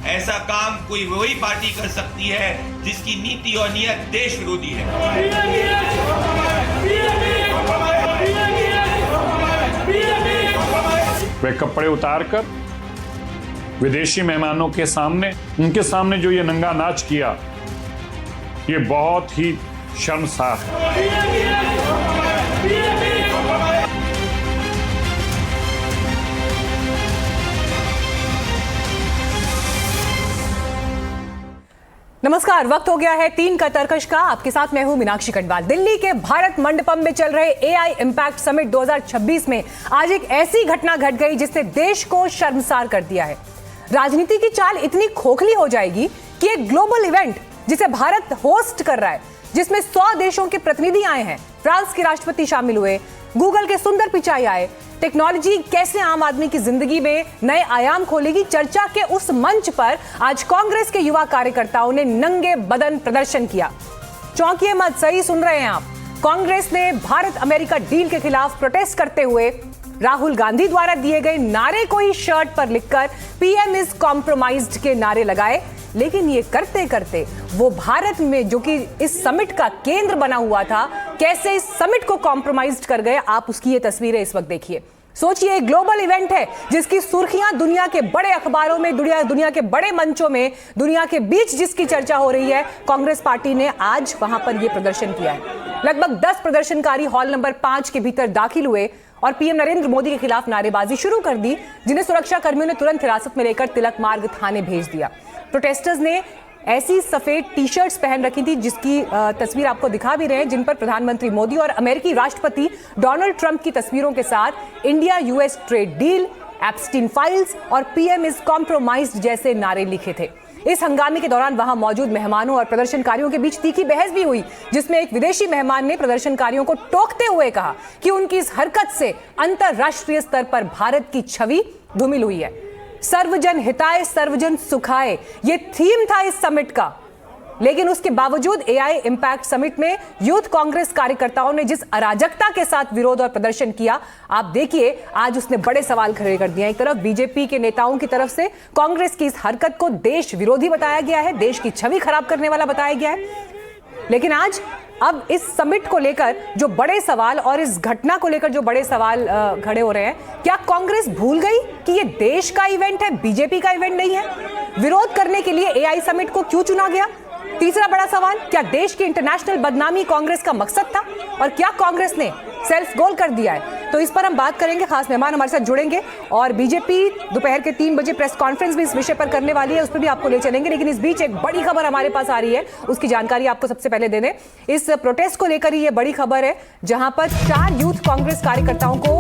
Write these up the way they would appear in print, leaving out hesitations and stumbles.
ऐसा काम कोई वही पार्टी कर सकती है जिसकी नीति और नियत देश विरोधी है। वे कपड़े उतारकर विदेशी मेहमानों के सामने, उनके सामने जो ये नंगा नाच किया, ये बहुत ही शर्मसार है। नमस्कार, वक्त हो गया है 3 का तर्कश का। आपके साथ मैं हूं मीनाक्षी कटवाल। दिल्ली के भारत मंडपम में चल रहे एआई इंपैक्ट समिट 2026 में आज एक ऐसी घटना घट गई जिसने देश को शर्मसार कर दिया है। राजनीति की चाल इतनी खोखली हो जाएगी कि एक ग्लोबल इवेंट जिसे भारत होस्ट कर रहा है, जिसमें 100 देशों के प्रतिनिधि आए हैं, फ्रांस के राष्ट्रपति शामिल हुए, गूगल के सुंदर पिचाई आए, टेक्नोलॉजी कैसे आम आदमी की जिंदगी में नए आयाम खोलेगी, चर्चा के उस मंच पर आज कांग्रेस के युवा कार्यकर्ताओं ने नंगे बदन प्रदर्शन किया। चौंकिए मत, सही सुन रहे हैं आप। कांग्रेस ने भारत अमेरिका डील के खिलाफ प्रोटेस्ट करते हुए राहुल गांधी द्वारा दिए गए नारे को ही शर्ट पर लिखकर पीएम इज कॉम्प्रोमाइज्ड के नारे लगाए। लेकिन ये करते करते वो भारत में, जो कि इस समिट का केंद्र बना हुआ था, कैसे इस समिट को कॉम्प्रोमाइज्ड कर गए, आप उसकी ये तस्वीरें इस वक्त देखिए। सोचिए, एक ग्लोबल इवेंट है जिसकी सुर्खियां दुनिया के बड़े अखबारों में, दुनिया के बड़े मंचों में, दुनिया के बीच जिसकी चर्चा हो रही है, कांग्रेस पार्टी ने आज वहां पर यह प्रदर्शन किया है। लगभग 10 प्रदर्शनकारी हॉल नंबर 5 के भीतर दाखिल हुए और पीएम नरेंद्र मोदी के खिलाफ नारेबाजी शुरू कर दी, जिन्हें सुरक्षा कर्मियों ने तुरंत हिरासत में लेकर तिलक मार्ग थाने भेज दिया। प्रोटेस्टर्स ने ऐसी सफेद टी शर्ट्स पहन रखी थी जिसकी तस्वीर आपको दिखा भी रहे हैं, जिन पर प्रधानमंत्री मोदी और अमेरिकी राष्ट्रपति डोनाल्ड ट्रंप की तस्वीरों के साथ India US trade deal, Epstein files और पीएम इज कॉम्प्रोमाइज्ड जैसे नारे लिखे थे। इस हंगामे के दौरान वहां मौजूद मेहमानों और प्रदर्शनकारियों के बीच तीखी बहस भी हुई, जिसमें एक विदेशी मेहमान ने प्रदर्शनकारियों को टोकते हुए कहा कि उनकी इस हरकत से अंतरराष्ट्रीय स्तर पर भारत की छवि धूमिल हुई है। सर्वजन हिताय सर्वजन सुखाय, ये थीम था इस समिट का। लेकिन उसके बावजूद एआई इंपैक्ट समिट में यूथ कांग्रेस कार्यकर्ताओं ने जिस अराजकता के साथ विरोध और प्रदर्शन किया, आप देखिए, आज उसने बड़े सवाल खड़े कर दिए। एक तरफ बीजेपी के नेताओं की तरफ से कांग्रेस की इस हरकत को देश विरोधी बताया गया है, देश की छवि खराब करने वाला बताया गया है। लेकिन आज अब इस समिट को लेकर जो बड़े सवाल और इस घटना को लेकर जो बड़े सवाल खड़े हो रहे हैं, क्या कांग्रेस भूल गई कि ये देश का इवेंट है, बीजेपी का इवेंट नहीं है? विरोध करने के लिए एआई समिट को क्यों चुना गया? तीसरा बड़ा सवाल, क्या देश की इंटरनेशनल बदनामी कांग्रेस का मकसद था और क्या कांग्रेस ने सेल्फ गोल कर दिया है? तो इस पर हम बात करेंगे। खास मेहमान हमारे साथ जुड़ेंगे और बीजेपी दोपहर के 3 बजे प्रेस कॉन्फ्रेंस भी इस विषय पर करने वाली है, उस पर भी आपको ले चलेंगे। लेकिन इस बीच एक बड़ी खबर हमारे पास आ रही है, उसकी जानकारी आपको सबसे पहले दे दें। इस प्रोटेस्ट को लेकर ही ये बड़ी खबर है, जहां पर 4 यूथ कांग्रेस कार्यकर्ताओं को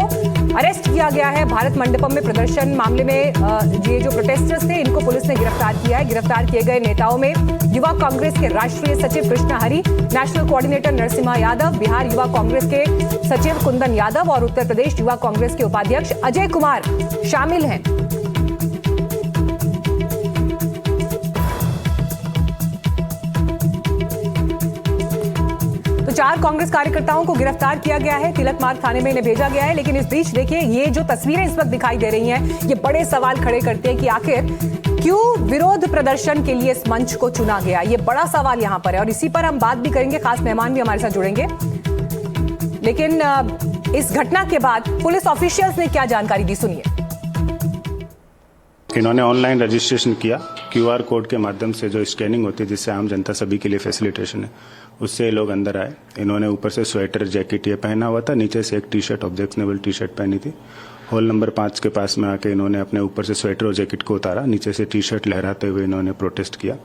अरेस्ट किया गया है। भारत मंडपम में प्रदर्शन मामले में ये जो प्रोटेस्टर्स थे, इनको पुलिस ने गिरफ्तार किया है। गिरफ्तार किए गए नेताओं में युवा कांग्रेस के राष्ट्रीय सचिव कृष्णा हरि, नेशनल कोऑर्डिनेटर नरसिम्हा यादव, बिहार युवा कांग्रेस के सचिव कुंदन यादव और उत्तर प्रदेश युवा कांग्रेस के उपाध्यक्ष अजय कुमार शामिल हैं। तो 4 कांग्रेस कार्यकर्ताओं को गिरफ्तार किया गया है, तिलक मार्ग थाने में इन्हें भेजा गया है। लेकिन इस बीच देखिए, ये जो तस्वीरें इस वक्त दिखाई दे रही हैं, ये बड़े सवाल खड़े करते हैं कि आखिर क्यों विरोध प्रदर्शन के लिए इस मंच को चुना गया। ये बड़ा सवाल यहां पर है और इसी पर हम बात भी करेंगे। खास मेहमान भी हमारे साथ जुड़ेंगे। लेकिन इस घटना के बाद पुलिस ऑफिशियल्स ने क्या जानकारी दी, सुनिए। इन्होंने ऑनलाइन रजिस्ट्रेशन किया, क्यूआर कोड के माध्यम से जो स्कैनिंग होती है, जिससे आम जनता सभी के लिए फैसिलिटेशन है, उससे ये लोग अंदर आए। इन्होंने ऊपर से स्वेटर जैकेट ये पहना हुआ था, नीचे से एक T shirt, objectionable T shirt पहनी थी। हॉल नंबर 5 के पास में आके इन्होंने अपने ऊपर से स्वेटर और जैकेट को उतारा, नीचे से टी शर्ट लहराते हुए इन्होंने प्रोटेस्ट किया।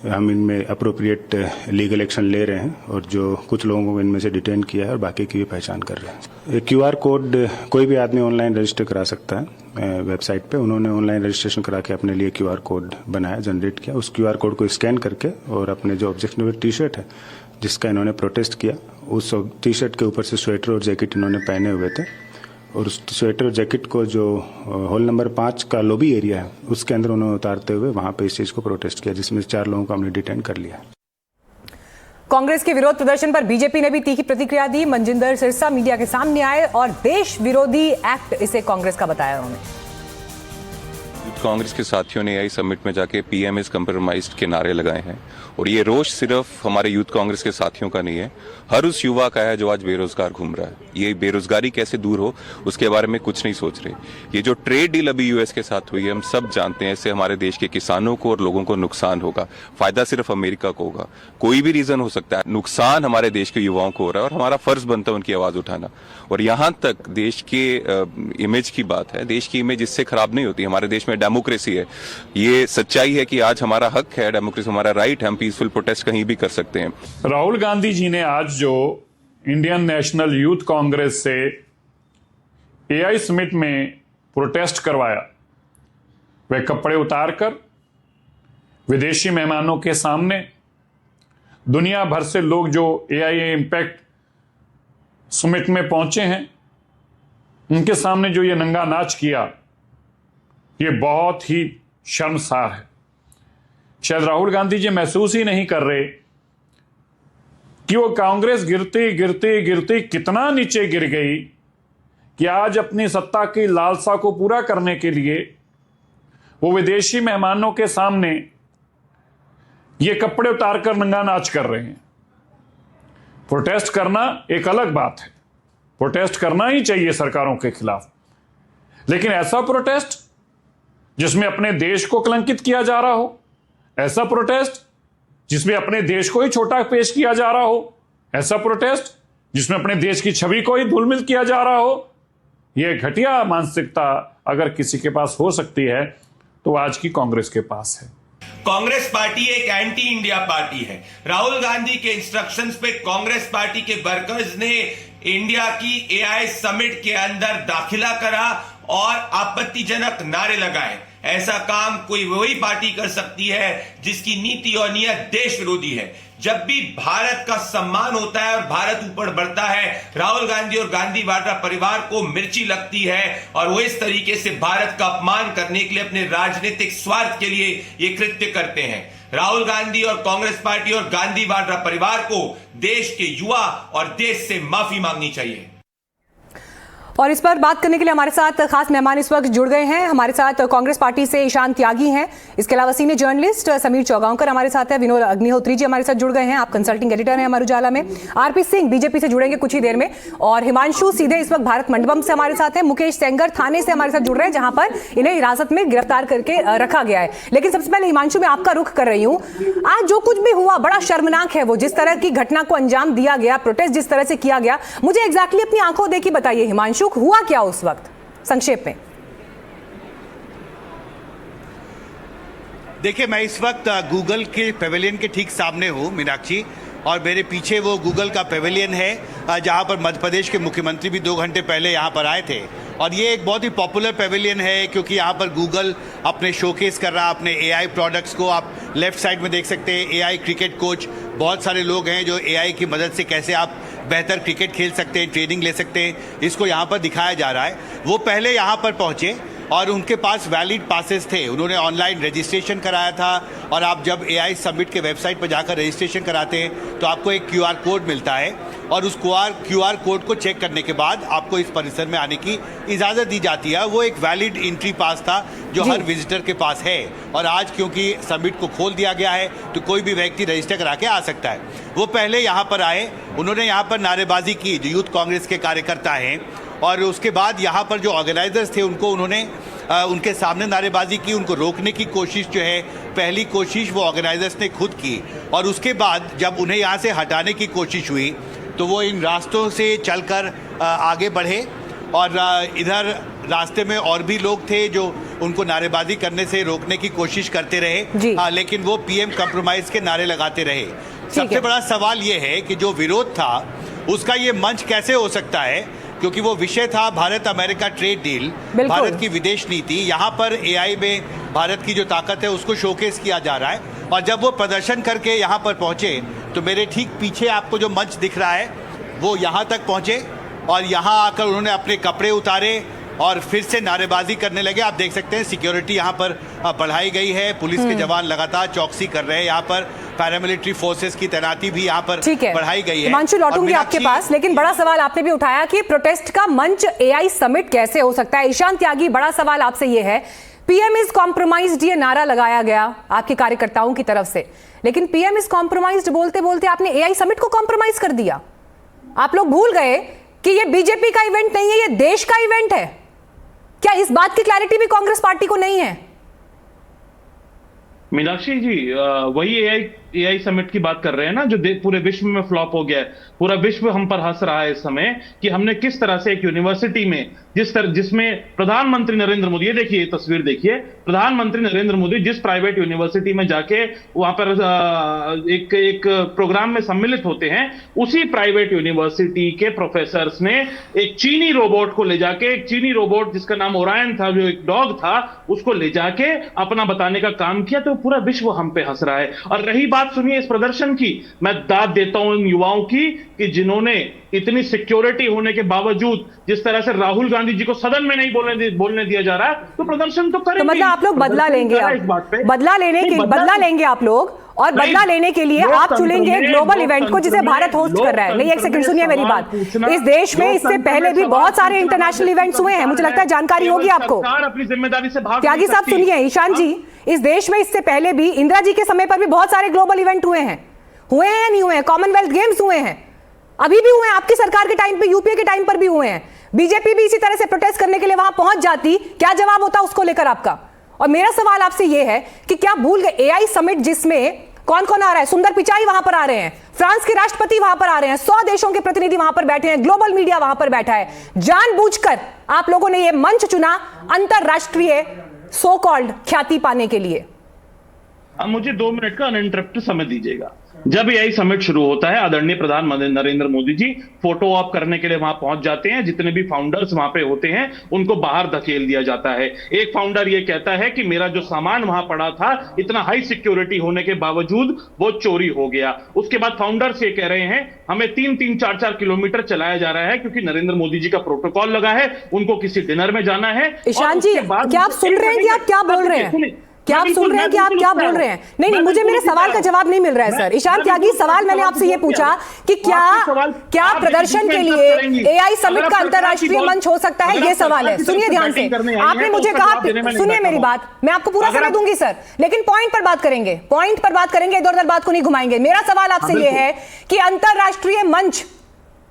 हम इनमें अप्रोप्रिएट लीगल एक्शन ले रहे हैं और जो कुछ लोगों को इनमें से डिटेन किया है और बाकी की भी पहचान कर रहे हैं। क्यूआर कोड कोई भी आदमी ऑनलाइन रजिस्टर करा सकता है वेबसाइट पे। उन्होंने ऑनलाइन रजिस्ट्रेशन करा के अपने लिए क्यूआर कोड बनाया, जनरेट किया। उस क्यूआर कोड को स्कैन करके और अपने जो ऑब्जेक्शनेबल टी शर्ट है जिसका इन्होंने प्रोटेस्ट किया, उस टी शर्ट के ऊपर से स्वेटर और जैकेट इन्होंने पहने हुए थे और उस स्वेटर और जैकेट को जो हॉल नंबर 5 का लॉबी एरिया है उसके अंदर उन्होंने उतारते हुए वहां पे इस चीज को प्रोटेस्ट किया, जिसमें 4 लोगों को हमने डिटेन कर लिया। कांग्रेस के विरोध प्रदर्शन पर बीजेपी ने भी तीखी प्रतिक्रिया दी। मनजिंदर सिरसा मीडिया के सामने आए और देश विरोधी एक्ट इसे कांग्रेस का बताया उन्होंने। कांग्रेस के साथियों ने एआई समिट में जाके पीएम इज कंप्रोमाइज्ड के नारे लगाए हैं और ये रोष सिर्फ हमारे यूथ कांग्रेस के साथियों का नहीं है, हर उस युवा का है जो आज बेरोजगार घूम रहा है। ये बेरोजगारी कैसे दूर हो उसके बारे में कुछ नहीं सोच रहे। ये जो ट्रेड डील अभी यूएस के साथ हुई है, हम सब जानते हैं इससे हमारे देश के किसानों को और लोगों को नुकसान होगा, फायदा सिर्फ अमेरिका को होगा। कोई भी रीजन हो सकता है, नुकसान हमारे देश के युवाओं को हो रहा है और हमारा फर्ज बनता है उनकी आवाज उठाना। और यहां तक देश के इमेज की बात है, देश की इमेज इससे खराब नहीं होती। हमारे देश में डेमोक्रेसी है, ये सच्चाई है कि आज हमारा हक है, डेमोक्रेसी हमारा राइट है, हम पीसफुल प्रोटेस्ट कहीं भी कर सकते हैं। राहुल गांधी जी ने आज जो इंडियन नेशनल यूथ कांग्रेस से एआई समिट में प्रोटेस्ट करवाया, वे कपड़े उतारकर विदेशी मेहमानों के सामने दुनिया भर से लोग जो एआई इम्पैक्ट समिट में पहुंचे हैं, उनके सामने जो ये नंगा नाच किया, ये बहुत ही शर्मसार है। शायद राहुल गांधी जी महसूस ही नहीं कर रहे कि वो कांग्रेस गिरती गिरती गिरती कितना नीचे गिर गई कि आज अपनी सत्ता की लालसा को पूरा करने के लिए वो विदेशी मेहमानों के सामने ये कपड़े उतारकर नंगा नाच कर रहे हैं। प्रोटेस्ट करना एक अलग बात है, प्रोटेस्ट करना ही चाहिए सरकारों के खिलाफ, लेकिन ऐसा प्रोटेस्ट जिसमें अपने देश को कलंकित किया जा रहा हो, ऐसा प्रोटेस्ट जिसमें अपने देश को ही छोटा पेश किया जा रहा हो, ऐसा प्रोटेस्ट जिसमें अपने देश की छवि को ही धूलमिल किया जा रहा हो, यह घटिया मानसिकता अगर किसी के पास हो सकती है तो आज की कांग्रेस के पास है। कांग्रेस पार्टी एक एंटी इंडिया पार्टी है। राहुल गांधी के इंस्ट्रक्शंस पे कांग्रेस पार्टी के वर्कर्स ने इंडिया की एआई समिट के अंदर दाखिला करा और आपत्तिजनक नारे लगाए। ऐसा काम कोई वही पार्टी कर सकती है जिसकी नीति और नियत देश विरोधी है। जब भी भारत का सम्मान होता है और भारत ऊपर बढ़ता है, राहुल गांधी और गांधी वाड्रा परिवार को मिर्ची लगती है और वो इस तरीके से भारत का अपमान करने के लिए, अपने राजनीतिक स्वार्थ के लिए ये कृत्य करते हैं। राहुल गांधी और कांग्रेस पार्टी और गांधी वाड्रा परिवार को देश के युवा और देश से माफी मांगनी चाहिए। और इस पर बात करने के लिए हमारे साथ खास मेहमान इस वक्त जुड़ गए हैं। हमारे साथ कांग्रेस पार्टी से ईशान त्यागी हैं, इसके अलावा सीनियर जर्नलिस्ट समीर चौगांवकर हमारे साथ है, विनोद अग्निहोत्री जी हमारे साथ जुड़ गए हैं, आप कंसल्टिंग एडिटर हैं अमर उजाला में, आरपी सिंह बीजेपी से जुड़ेंगे कुछ ही देर में, और हिमांशु सीधे इस वक्त भारत मंडपम से हमारे साथ है, मुकेश सेंगर थाने से हमारे साथ जुड़ रहे हैं जहां पर इन्हें हिरासत में गिरफ्तार करके रखा गया है। लेकिन सबसे पहले हिमांशु, मैं आपका रुख कर रही हूं, आज जो कुछ भी हुआ बड़ा शर्मनाक है, वो जिस तरह की घटना को अंजाम दिया गया, प्रोटेस्ट जिस तरह से किया गया, मुझे एग्जैक्टली अपनी आंखों देखी बताइए हिमांशु, हुआ क्या उस वक्त संक्षेप में? देखिए, मैं इस वक्त गूगल के पेवेलियन के ठीक सामने हूँ मीनाक्षी, और मेरे पीछे वो गूगल का पेवेलियन है जहाँ पर मध्य प्रदेश के मुख्यमंत्री भी 2 घंटे पहले यहाँ पर आए थे। और ये एक बहुत ही पॉपुलर पेवेलियन है क्योंकि यहाँ पर गूगल अपने शोकेस कर रहा है अपने एआई प्रोडक्ट्स को। आप लेफ्ट साइड में देख सकते हैं एआई क्रिकेट कोच, बहुत सारे लोग हैं जो एआई की मदद से कैसे आप बेहतर क्रिकेट खेल सकते हैं, ट्रेनिंग ले सकते हैं, इसको यहाँ पर दिखाया जा रहा है। वो पहले यहाँ पर पहुँचे और उनके पास वैलिड पासेस थे, उन्होंने ऑनलाइन रजिस्ट्रेशन कराया था। और आप जब एआई समिट के वेबसाइट पर जाकर रजिस्ट्रेशन कराते हैं तो आपको एक क्यूआर कोड मिलता है और उस क्यूआर कोड को चेक करने के बाद आपको इस परिसर में आने की इजाज़त दी जाती है। वो एक वैलिड एंट्री पास था जो हर विजिटर के पास है, और आज क्योंकि समिट को खोल दिया गया है तो कोई भी व्यक्ति रजिस्टर करा के आ सकता है। वो पहले यहाँ पर आए, उन्होंने यहाँ पर नारेबाजी की, जो यूथ कांग्रेस के कार्यकर्ता हैं, और उसके बाद यहाँ पर जो ऑर्गेनाइजर्स थे उन्होंने उनके सामने नारेबाजी की, उनको रोकने की कोशिश जो है, पहली कोशिश वो ऑर्गेनाइजर्स ने खुद की, और उसके बाद जब उन्हें यहाँ से हटाने की कोशिश हुई तो वो इन रास्तों से चलकर आगे बढ़े। और इधर रास्ते में और भी लोग थे जो उनको नारेबाजी करने से रोकने की कोशिश करते रहे, लेकिन वो पीएम कंप्रोमाइज के नारे लगाते रहे। सबसे बड़ा सवाल ये है कि जो विरोध था उसका ये मंच कैसे हो सकता है, क्योंकि वो विषय था Bharat America trade deal, Bharat की विदेश नीति। यहाँ पर एआई में भारत की जो ताकत है उसको शोकेस किया जा रहा है। और जब वो प्रदर्शन करके यहाँ पर पहुँचे तो मेरे ठीक पीछे आपको जो मंच दिख रहा है वो यहाँ तक पहुँचे, और यहाँ आकर उन्होंने अपने कपड़े उतारे और फिर से नारेबाजी करने लगे। आप देख सकते हैं सिक्योरिटी यहाँ पर बढ़ाई गई है, पुलिस के जवान लगातार चौकसी कर रहे हैं, यहाँ पर पैरामिलिट्री फोर्सेस की तैनाती भी यहाँ पर बढ़ाई गई है। हिमांशु, लौटूंगी आपके पास, लेकिन बड़ा सवाल आपने भी उठाया कि प्रोटेस्ट का मंच एआई समिट कैसे हो सकता है। ईशान त्यागी, बड़ा सवाल आपसे ये है, पीएम इज कॉम्प्रोमाइज्ड ये नारा लगाया गया आपके कार्यकर्ताओं की तरफ से, लेकिन पीएम इज कॉम्प्रोमाइज्ड बोलते बोलते आपने एआई समिट को कॉम्प्रोमाइज कर दिया। आप लोग भूल गए कि ये बीजेपी का इवेंट नहीं है, ये देश का इवेंट है। क्या इस बात की क्लैरिटी भी कांग्रेस पार्टी को नहीं है? मीनाक्षी जी, वही एआई समिट की बात कर रहे हैं ना, जो पूरे विश्व में फ्लॉप हो गया है। पूरा विश्व हम पर हंस रहा है इस समय कि हमने किस तरह से एक यूनिवर्सिटी में जिसमें प्रधानमंत्री नरेंद्र मोदी, ये देखिए तस्वीर देखिए, प्रधानमंत्री नरेंद्र मोदी जिस प्राइवेट यूनिवर्सिटी में जाके वहां पर एक प्रोग्राम में सम्मिलित होते हैं, उसी प्राइवेट यूनिवर्सिटी के प्रोफेसर्स ने एक चीनी रोबोट को ले जाके, एक चीनी रोबोट जिसका नाम ओरायन था, जो एक डॉग था, उसको ले जाके अपना बताने का काम किया। तो पूरा विश्व हम पे हंस रहा है। और रही बात सुनिए इस प्रदर्शन की, मैं दाद देता हूं इन युवाओं की कि जिन्होंने इतनी सिक्योरिटी होने के बावजूद जिस तरह से राहुल गांधी जी को सदन में नहीं बोलने दिया जा रहा है, तो प्रदर्शन तो करेंगे। तो मतलब आप लोग बदला लेंगे, बदला लेंगे आप लोग, और बदला लेने के लिए आप चुनेंगे ग्लोबल इवेंट को जिसे भारत होस्ट कर रहा है। नहीं, एक सेकंड सुनिए मेरी बात। इस देश में इससे पहले भी बहुत सारे इंटरनेशनल इवेंट्स हुए हैं, मुझे लगता है जानकारी होगी आपको। अपनी जिम्मेदारी से भाग त्यागी साहब सुनिए, ईशान जी, इस देश में इससे पहले भी इंदिरा जी के समय पर भी बहुत सारे ग्लोबल इवेंट हुए हैं या नहीं हुए हैं? कॉमनवेल्थ गेम्स हुए हैं, अभी भी हुए हैं, आपकी सरकार के टाइम पे, यूपीए के टाइम पर भी हुए हैं। बीजेपी भी इसी तरह से प्रोटेस्ट करने के लिए वहां पहुंच जाती, क्या जवाब होता उसको लेकर आपका? और मेरा सवाल आपसे यह है कि क्या भूल गए एआई समिट जिसमें कौन कौन आ रहा है? सुंदर पिचाई वहां पर आ रहे हैं, फ्रांस के राष्ट्रपति वहां पर आ रहे हैं, 100 देशों के प्रतिनिधि वहां पर बैठे हैं, ग्लोबल मीडिया वहां पर बैठा है। जानबूझकर आप लोगों ने यह मंच चुना अंतरराष्ट्रीय सो कॉल्ड ख्याति पाने के लिए। मुझे 2 मिनट का अनइंटरप्टेड समय दीजिएगा। जब एआई समिट शुरू होता है, आदरणीय प्रधानमंत्री नरेंद्र मोदी जी फोटो ऑप करने के लिए वहां पहुंच जाते हैं। जितने भी फाउंडर्स वहां पे होते हैं उनको बाहर धकेल दिया जाता है। एक फाउंडर ये कहता है कि मेरा जो सामान वहां पड़ा था, इतना हाई सिक्योरिटी होने के बावजूद वो चोरी हो गया। उसके बाद फाउंडर्स ये कह रहे हैं हमें 3-3, 4-4 किलोमीटर चलाया जा रहा है क्योंकि नरेंद्र मोदी जी का प्रोटोकॉल लगा है, उनको किसी डिनर में जाना है। ईशान जी, क्या आप सुन रहे हैं कि आप क्या बोल रहे हैं? क्या आप सुन रहे हैं कि आप क्या बोल रहे हैं? नहीं, मुझे मेरे सवाल का जवाब नहीं मिल रहा है सर। ईशान त्यागी, सवाल मैंने आपसे ये पूछा कि क्या प्रदर्शन के लिए एआई समिट का अंतरराष्ट्रीय मंच हो सकता है? ये सवाल है। सुनिए ध्यान से, आपने मुझे कहा, सुनिए मेरी बात, मैं आपको पूरा समय दूंगी सर, लेकिन पॉइंट पर बात करेंगे, इधर उधर बात को नहीं घुमाएंगे। मेरा सवाल आपसे ये है कि अंतरराष्ट्रीय मंच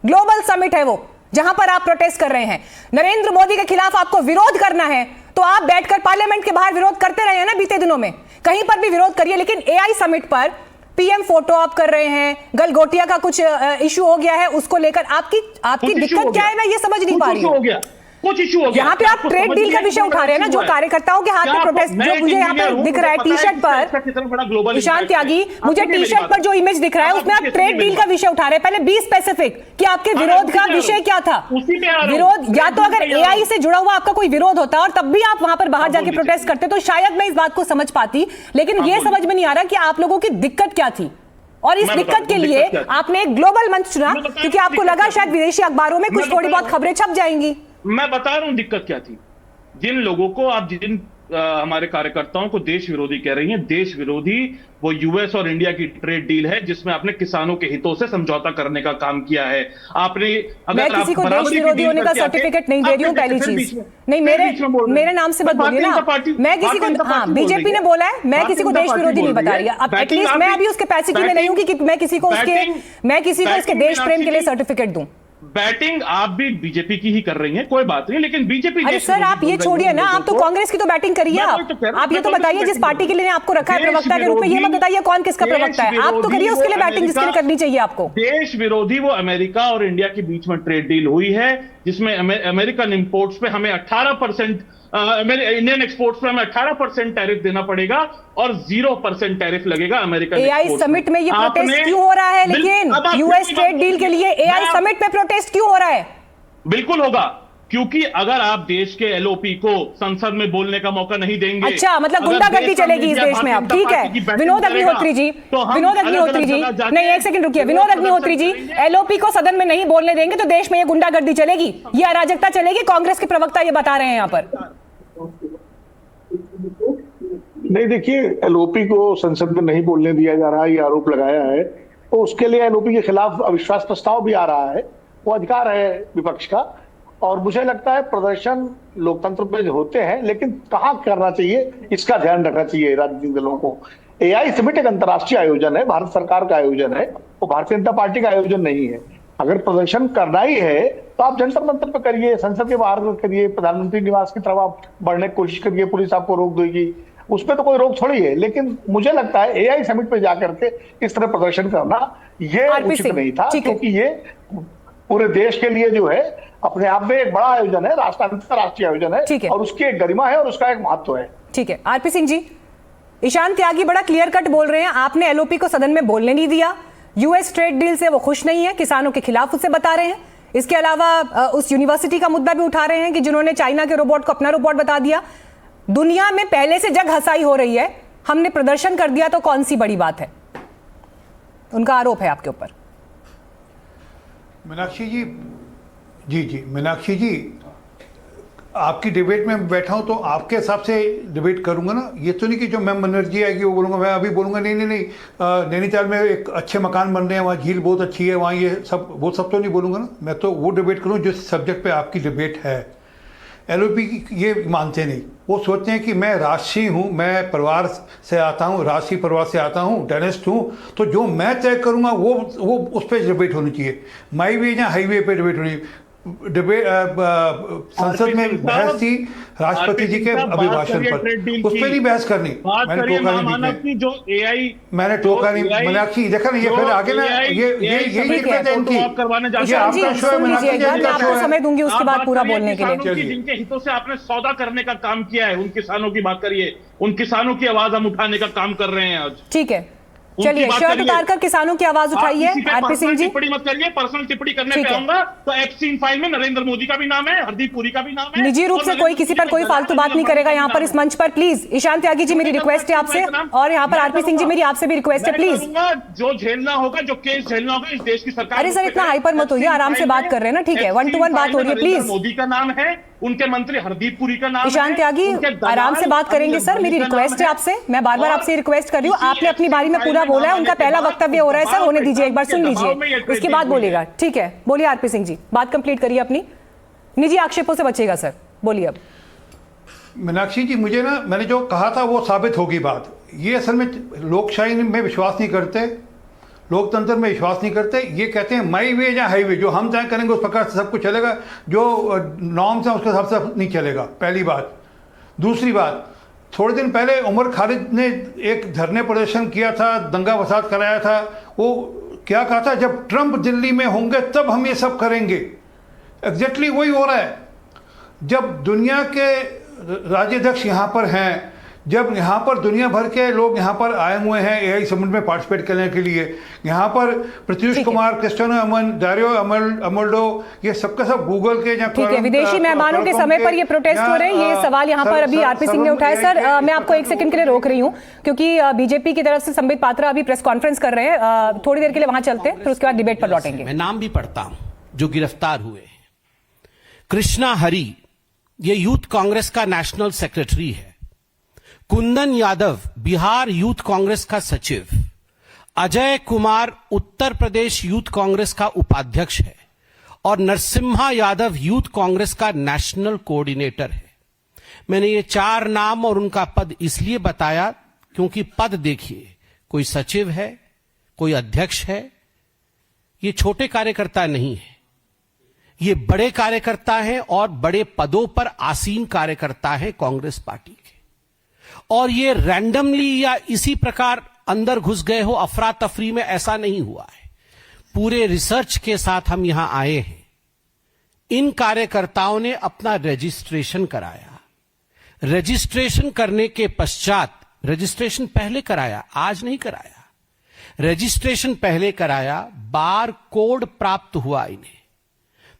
ग्लोबल समिट है वो, जहां पर आप प्रोटेस्ट कर रहे हैं, नरेंद्र मोदी के खिलाफ आपको विरोध करना है, तो आप बैठकर पार्लियामेंट के बाहर विरोध करते रहे हैं ना बीते दिनों में, कहीं पर भी विरोध करिए। लेकिन एआई समिट पर पीएम फोटो ऑप कर रहे हैं, गलगोटिया का कुछ इशू हो गया है, उसको लेकर आपकी दिक्कत क्या है? मैं ये समझ नहीं पा रही हूं। कुछ इशू हो गया। यहाँ पे आप ट्रेड डील का विषय उठा रहे हैं ना, जो कार्यकर्ताओं के हाथ में प्रोटेस्ट, जो मुझे यहाँ पे दिख रहा है टी शर्ट पर, ईशान त्यागी, मुझे टी शर्ट पर जो इमेज दिख रहा है उसमें आप ट्रेड डील का विषय उठा रहे हैं। पहले बी स्पेसिफिक कि आपके विरोध का विषय क्या था? विरोध, या तो अगर एआई से जुड़ा हुआ आपका कोई विरोध होता और तब भी आप वहां पर बाहर जाके प्रोटेस्ट करते तो शायद मैं इस बात को समझ पाती, लेकिन ये समझ में नहीं आ रहा कि आप लोगों की दिक्कत क्या थी। और इस दिक्कत के लिए आपने एक ग्लोबल मंच चुना क्योंकि आपको लगा शायद विदेशी अखबारों में कुछ थोड़ी बहुत खबरें छप जाएंगी। मैं बता रहा हूं दिक्कत क्या थी। जिन लोगों को आप, जिन हमारे कार्यकर्ताओं को देश विरोधी कह रही हैं, देश विरोधी वो यूएस और इंडिया की ट्रेड डील है जिसमें आपने किसानों के हितों से समझौता करने का काम किया है। आपने, अगर मैं किसी को देश विरोधी होने का सर्टिफिकेट नहीं दे रही हूं, पहली चीज। नहीं, मेरे नाम से मत बोलिए ना। मैं किसी को, हाँ, बीजेपी ने बोला है, मैं किसी को देश विरोधी नहीं बता रही। अब एटलीस्ट मैं अभी उसके पैसे में नहीं हूं कि मैं किसी को उसके देश प्रेम के लिए सर्टिफिकेट दूं। बैटिंग आप भी बीजेपी की ही कर रही हैं, कोई बात नहीं, लेकिन बीजेपी, अरे सर आप ये छोड़िए ना, आप तो कांग्रेस की तो बैटिंग करिए। आप ये तो बताइए जिस पार्टी के लिए आपको रखा है प्रवक्ता के रूप में, ये मत बताइए कौन किसका प्रवक्ता है। आप तो करिए उसके लिए बैटिंग जिसके लिए करनी चाहिए आपको। देश विरोधी वो अमेरिका और इंडिया के बीच में ट्रेड डील हुई है जिसमें अमेरिकन इंपोर्ट्स पे हमें 18%, इंडियन एक्सपोर्ट्स पे हमें 18% टैरिफ देना पड़ेगा और 0% टैरिफ लगेगा अमेरिकन एक्सपोर्ट्स। एआई समिट में ये प्रोटेस्ट क्यों हो रहा है? लेकिन यूएस ट्रेड डील के लिए एआई समिट में प्रोटेस्ट क्यों हो रहा है? बिल्कुल होगा, क्योंकि अगर आप देश के एलओपी को संसद में बोलने का मौका नहीं देंगे। अच्छा, मतलब गुंडागर्दी चलेगी इस देश में अब, ठीक है। विनोद अग्निहोत्री जी, नहीं, एक सेकंड रुकिए। विनोद अग्निहोत्री जी, एलओपी को सदन में नहीं बोलने देंगे तो देश में ये गुंडागर्दी चलेगी, ये अराजकता चलेगी? कांग्रेस के प्रवक्ता ये बता रहे हैं यहाँ पर। नहीं, देखिए, एलओपी को संसद में नहीं बोलने दिया जा रहा है, ये आरोप लगाया है, तो उसके लिए एलओपी के खिलाफ अविश्वास प्रस्ताव भी आ रहा है। वो अधिकार है विपक्ष का, और मुझे लगता है प्रदर्शन लोकतंत्र में होते हैं, लेकिन कहाँ करना चाहिए इसका ध्यान रखना चाहिए राजनीतिक दलों को। एआई समिट एक अंतर्राष्ट्रीय आयोजन है, भारत सरकार का आयोजन है, वो भारतीय जनता पार्टी का आयोजन नहीं है। अगर प्रदर्शन करना ही है तो आप जंतर मंतर पे करिए, संसद के बाहर करिए, प्रधानमंत्री निवास की तरफ आप बढ़ने की कोशिश करिए, पुलिस आपको रोक देगी, उस पर तो कोई रोक थोड़ी है। लेकिन मुझे लगता है एआई समिट पे जाकर के इस तरह प्रदर्शन करना ये उचित नहीं था, क्योंकि ये पूरे देश के लिए जो है अपने आप में एक बड़ा आयोजन है, अंतर्राष्ट्रीय आयोजन है, और उसकी एक गरिमा है और उसका एक महत्व है। ठीक है आरपी सिंह जी, ईशान त्यागी बड़ा क्लियर कट बोल रहे हैं, आपने एलओपी को सदन में बोलने नहीं दिया, यूएस ट्रेड डील से वो खुश नहीं है, किसानों के खिलाफ उसे बता रहे हैं। इसके अलावा उस यूनिवर्सिटी का मुद्दा भी उठा रहे हैं कि जिन्होंने चाइना के रोबोट को अपना रोबोट बता दिया। दुनिया में पहले से जग हंसाई हो रही है, हमने प्रदर्शन कर दिया तो कौन सी बड़ी बात है, उनका आरोप है आपके ऊपर। मीनाक्षी जी मीनाक्षी जी, आपकी डिबेट में बैठा हूं तो आपके हिसाब से डिबेट करूंगा ना। ये तो नहीं कि जो मैम बनर्जी आएगी वो बोलूंगा, मैं अभी बोलूंगा नहीं नैनीताल में एक अच्छे मकान बन रहे हैं, वहाँ झील बहुत अच्छी है, वहाँ ये सब वो सब तो नहीं बोलूंगा ना। मैं तो वो डिबेट करूँ जिस सब्जेक्ट पे आपकी डिबेट है। एलओपी ये मानते नहीं, वो सोचते हैं कि मैं राजसी हूँ, मैं परिवार से आता हूँ, राजसी परिवार से आता हूँ, डेनिस्ट हूँ, तो जो मैं तय करूँगा वो उस पर डिबेट होनी चाहिए। माई वे या हाईवे पे डिबेट होनी। डिबेट संसद में बहस थी राष्ट्रपति जी के अभिभाषण पर, उस पर नहीं बहस करनी। मैंने टोका नहीं मीनाक्षी, देखा नहीं, ये फिर आगे ना ये आपका शो है मीनाक्षी, मैं आपको समय दूंगी उसके बाद पूरा बोलने के लिए। जिनके हितों से आपने सौदा करने का काम किया है, उन किसानों की बात करिए, उन किसानों की आवाज हम उठाने का काम कर रहे हैं आज। ठीक है, चलिए शर्ट उतारकर किसानों की आवाज उठाइए। आरपी सिंह जी, टिप्पणी मत करिए, पर्सनल टिप्पणी करने पे आऊंगा तो एक्सीन फाइल में नरेंद्र मोदी का भी नाम है, हरदीप पुरी का भी नाम है। निजी रूप से कोई किसी पर कोई फालतू बात नहीं करेगा यहाँ पर इस मंच पर। प्लीज ईशान त्यागी जी, मेरी रिक्वेस्ट है आपसे, और यहाँ पर आरपी सिंह जी मेरी आपसे भी रिक्वेस्ट है, प्लीज। जो झेलना होगा, जो केस झेलना होगा इस देश की सरकार। अरे सर, इतना हाइपर मत होइए, आराम से बात कर रहे हैं ना, ठीक है, 1 to 1 बात हो रही है, प्लीज। मोदी का नाम है, उनके मंत्री हरदीप पुरी का नाम। ईशान त्यागी आराम से बात करेंगे सर, मेरी रिक्वेस्ट है आपसे, मैं बार बार आपसे रिक्वेस्ट कर रही हूँ। आपने अपनी बारी में पूरा बोला है, उनका पहला वक्तव्य हो रहा है सर, होने दीजिए, एक बार सुन लीजिए, उसके बाद बोलिएगा। ठीक है, बोलिए आरपी सिंह जी, बात कंप्लीट करिए अपनी, निजी आक्षेपों से बचेगा सर, बोलिए। अब मीनाक्षी जी, मुझे ना, मैंने जो कहा था वो साबित होगी बात। ये असल में लोकशाही में विश्वास नहीं करते, लोकतंत्र में विश्वास नहीं करते। ये कहते हैं माई वे या हाईवे, जो हम तय करेंगे उस प्रकार से सब कुछ चलेगा, जो नॉर्म्स हैं उसके हिसाब से नहीं चलेगा, पहली बात। दूसरी बात, थोड़े दिन पहले उमर खालिद ने एक धरने प्रदर्शन किया था, दंगा फसाद कराया था। वो क्या कहा था, जब ट्रंप दिल्ली में होंगे तब हम ये सब करेंगे। एग्जैक्टली वही हो रहा है। जब दुनिया के राज्याध्यक्ष यहाँ पर हैं, जब यहाँ पर दुनिया भर के लोग यहाँ पर आए हुए हैं एआई समिट में पार्टिसिपेट करने के लिए, यहाँ पर प्रत्युष कुमार, क्रिस्टियानो अमन, दारियो अमोल्डो, ये सबका सब गूगल के या ठीक है, विदेशी मेहमानों के समय पर ये प्रोटेस्ट हो रहे हैं। ये सवाल यहाँ पर अभी आरपी सिंह ने उठाया। सर, मैं आपको एक सेकंड के लिए रोक रही हूँ, क्योंकि बीजेपी की तरफ से संबित पात्रा अभी प्रेस कॉन्फ्रेंस कर रहे हैं, थोड़ी देर के लिए वहां चलते हैं, फिर उसके बाद डिबेट पर लौटेंगे। मैं नाम भी पढ़ता हूं जो गिरफ्तार हुए। कृष्णा हरी, ये यूथ कांग्रेस का नेशनल सेक्रेटरी है। कुंदन यादव, बिहार यूथ कांग्रेस का सचिव। अजय कुमार, उत्तर प्रदेश यूथ कांग्रेस का उपाध्यक्ष है। और नरसिम्हा यादव यूथ कांग्रेस का नेशनल कोऑर्डिनेटर है। मैंने ये 4 नाम और उनका पद इसलिए बताया क्योंकि पद देखिए, कोई सचिव है, कोई अध्यक्ष है। ये छोटे कार्यकर्ता नहीं है, ये बड़े कार्यकर्ता हैं और बड़े पदों पर आसीन कार्यकर्ता हैं कांग्रेस पार्टी के। और ये रैंडमली या इसी प्रकार अंदर घुस गए हो अफरा तफरी में, ऐसा नहीं हुआ है। पूरे रिसर्च के साथ हम यहां आए हैं। इन कार्यकर्ताओं ने अपना रजिस्ट्रेशन कराया। रजिस्ट्रेशन करने के पश्चात, रजिस्ट्रेशन पहले कराया, आज नहीं कराया, रजिस्ट्रेशन पहले कराया, बार कोड प्राप्त हुआ इन्हें।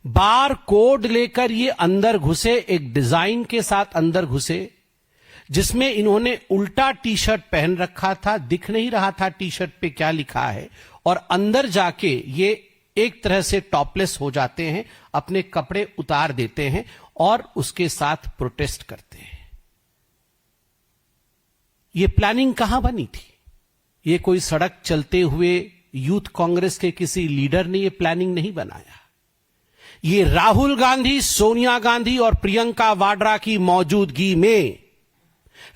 बार कोड लेकर ये अंदर घुसे, एक डिजाइन के साथ अंदर घुसे, जिसमें इन्होंने उल्टा टी शर्ट पहन रखा था, दिख नहीं रहा था टी शर्ट पे क्या लिखा है, और अंदर जाके ये एक तरह से टॉपलेस हो जाते हैं, अपने कपड़े उतार देते हैं और उसके साथ प्रोटेस्ट करते हैं। ये प्लानिंग कहां बनी थी? ये कोई सड़क चलते हुए यूथ कांग्रेस के किसी लीडर ने ये प्लानिंग नहीं बनाया। ये राहुल गांधी, सोनिया गांधी और प्रियंका वाड्रा की मौजूदगी में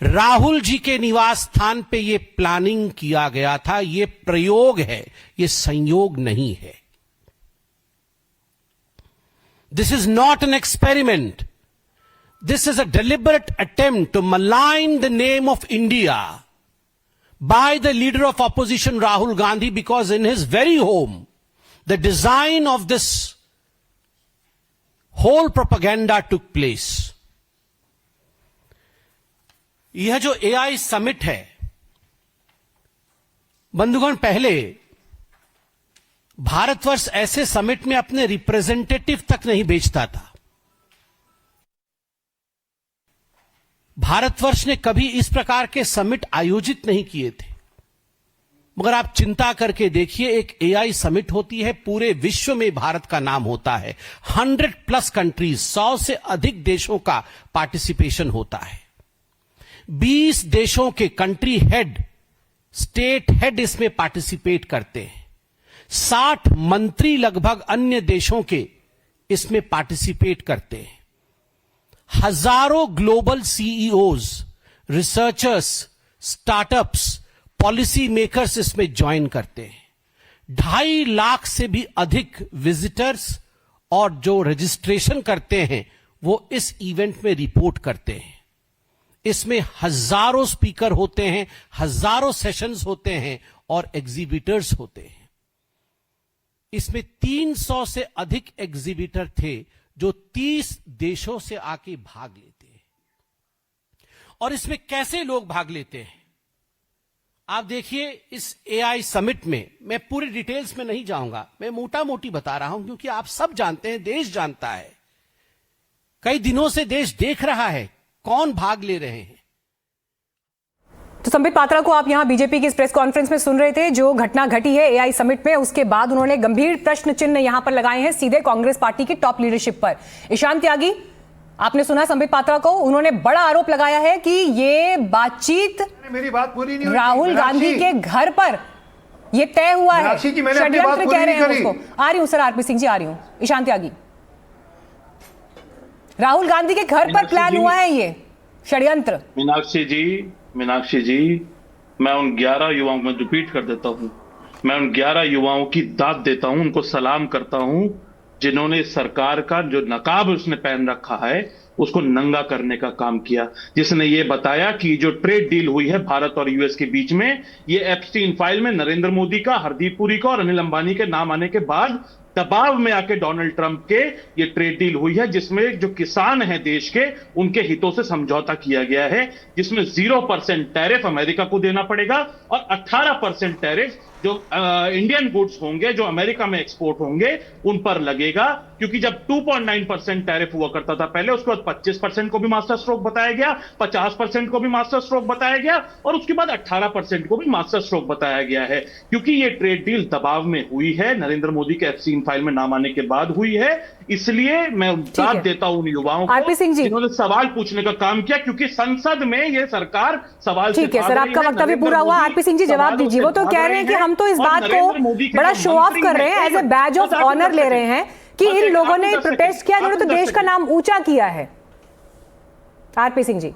राहुल जी के निवास स्थान पे ये प्लानिंग किया गया था। ये प्रयोग है, ये संयोग नहीं है। This is not an experiment. This is a deliberate attempt to malign the name of India by the leader of opposition Rahul Gandhi, because in his very home, the design of this whole propaganda took place. यह जो AI summit है, बंधुगण, पहले भारतवर्ष ऐसे summit में अपने representative तक नहीं भेजता था। भारतवर्ष ने कभी इस प्रकार के समिट आयोजित नहीं किए थे। मगर आप चिंता करके देखिए, एक AI समिट होती है, पूरे विश्व में भारत का नाम होता है, 100+ कंट्रीज, 100 से अधिक देशों का पार्टिसिपेशन होता है। 20 देशों के कंट्री हेड, स्टेट हेड इसमें पार्टिसिपेट करते हैं। 60 मंत्री लगभग अन्य देशों के इसमें पार्टिसिपेट करते हैं। हजारों global CEOs, researchers, startups, policy makers इसमें ज्वाइन करते हैं। 2.5 लाख से भी अधिक विजिटर्स और जो रजिस्ट्रेशन करते हैं वो इस इवेंट में रिपोर्ट करते हैं। इसमें हजारों स्पीकर होते हैं, हजारों सेशंस होते हैं और एग्जीबिटर्स होते हैं। इसमें 300 से अधिक एग्जीबिटर थे जो 30 देशों से आके भाग लेते हैं। और इसमें कैसे लोग भाग लेते हैं आप देखिए। इस AI समिट में मैं पूरी डिटेल्स में नहीं जाऊंगा, मैं मोटा मोटी बता रहा हूं, क्योंकि आप सब जानते हैं, देश जानता है, कई दिनों से देश देख रहा है कौन भाग ले रहे हैं। तो संबित पात्रा को आप यहां बीजेपी की इस प्रेस कॉन्फ्रेंस में सुन रहे थे। जो घटना घटी है AI समिट में, उसके बाद उन्होंने गंभीर प्रश्न चिन्ह यहां पर लगाए हैं सीधे कांग्रेस पार्टी की टॉप लीडरशिप पर। ईशान त्यागी, आपने सुना संबित पात्रा को, उन्होंने बड़ा आरोप लगाया है कि ये बातचीत, मेरी बात पूरी नहीं हुई, राहुल गांधी के घर पर यह तय हुआ है, षड्यंत्र कह रहे हैं उसको। आ रही हूं सर, आरपी सिंह जी आ रही हूं। ईशान त्यागी, राहुल गांधी के घर पर प्लान हुआ है ये षड्यंत्र। मीनाक्षी जी, मैं उन 11 युवाओं में रिपीट कर देता हूं, मैं उन 11 युवाओं की दाद देता हूं, उनको सलाम करता हूं, जिन्होंने सरकार का जो नकाब उसने पहन रखा है उसको नंगा करने का काम किया, जिसने ये बताया कि जो ट्रेड डील हुई है भारत और यूएस के बीच में, ये एप्स्टीन फाइल में नरेंद्र मोदी का, हरदीप पुरी का और अनिल अंबानी के नाम आने के बाद दबाव में आके डोनाल्ड ट्रंप के ये ट्रेड डील हुई है, जिसमें जो किसान हैं देश के, उनके हितों से समझौता किया गया है, जिसमें 0% टैरिफ अमेरिका को देना पड़ेगा और 18% टैरिफ जो इंडियन गुड्स होंगे जो अमेरिका में एक्सपोर्ट होंगे उन पर लगेगा। क्योंकि जब 2.9% टैरिफ हुआ करता था पहले, उसके बाद 25% को भी मास्टर स्ट्रोक बताया गया, 50% को भी मास्टर स्ट्रोक बताया गया और उसके बाद 18% को भी मास्टर स्ट्रोक बताया गया है। क्योंकि ये ट्रेड डील दबाव में हुई है, नरेंद्र मोदी के एप्स्टीन फाइल में नाम आने के बाद हुई है, इसलिए मैं दाद देता हूं उन युवाओं को जिन्होंने सवाल पूछने का काम किया, क्योंकि संसद में यह सरकार सवाल। ठीक है सर, आपका वक्तव्य पूरा हुआ। आरपी सिंह जी जवाब दीजिए। वो तो कह रहे हैं कि हम तो इस बात को बड़ा शो ऑफ कर रहे हैं, as a badge of honour ले रहे हैं कि इन लोगों ने प्रोटेस्ट किया, इन्होंने तो देश का नाम ऊंचा किया है। आरपी सिंह जी,